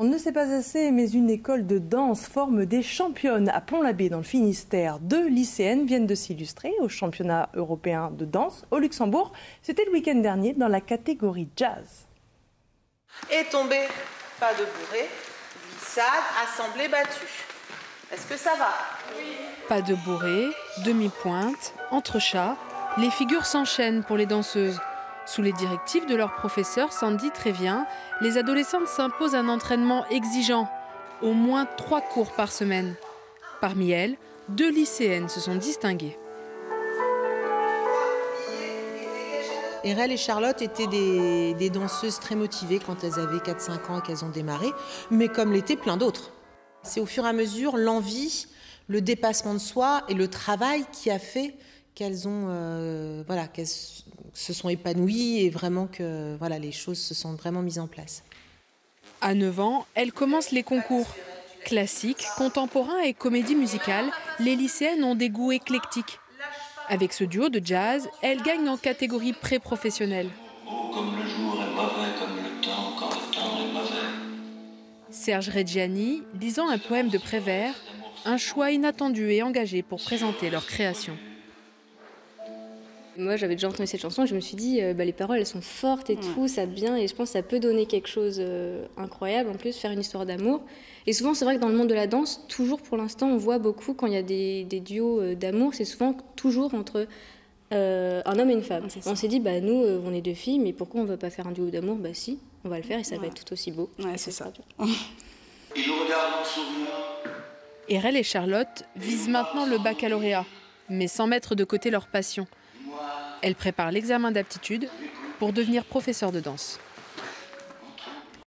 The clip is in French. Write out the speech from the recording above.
On ne sait pas assez, mais une école de danse forme des championnes. À Pont-l'Abbé, dans le Finistère, 2 lycéennes viennent de s'illustrer au championnat européen de danse au Luxembourg. C'était le week-end dernier dans la catégorie jazz. Et tombé, pas de bourrée, glissade, assemblée battue. Est-ce que ça va? Oui. Pas de bourrée, demi-pointe, entrechat, les figures s'enchaînent pour les danseuses. Sous les directives de leur professeur Sandy Trévien, les adolescentes s'imposent un entraînement exigeant, au moins 3 cours par semaine. Parmi elles, 2 lycéennes se sont distinguées. Erel et Charlotte étaient des danseuses très motivées quand elles avaient 4-5 ans et qu'elles ont démarré, mais comme l'étaient plein d'autres. C'est au fur et à mesure l'envie, le dépassement de soi et le travail qui a fait qu'elles ont, qu'elles se sont épanouies et vraiment que les choses se sont vraiment mises en place. À 9 ans, elle commence les concours. Classique, contemporain et comédie musicale, les lycéennes ont des goûts éclectiques. Avec ce duo de jazz, elles gagnent en catégorie pré-professionnelle. Oh, comme le jour est mauvais, comme le temps, quand le temps est mauvais. Serge Reggiani, lisant un poème de Prévert, un choix inattendu et engagé pour présenter leur création. Moi, j'avais déjà entendu cette chanson et je me suis dit, les paroles, elles sont fortes et tout, ça bien, et je pense que ça peut donner quelque chose d'incroyable, en plus, faire une histoire d'amour. Et souvent, c'est vrai que dans le monde de la danse, toujours pour l'instant, on voit beaucoup, quand il y a des duos d'amour, c'est souvent toujours entre un homme et une femme. On s'est dit, nous, on est 2 filles, mais pourquoi on ne veut pas faire un duo d'amour? Si, on va le faire et ça va être tout aussi beau. Ouais, c'est ça. Il nous regarde en souriant. Erel et Charlotte visent maintenant le baccalauréat, mais sans mettre de côté leur passion. Elles préparent l'examen d'aptitude pour devenir professeurs de danse.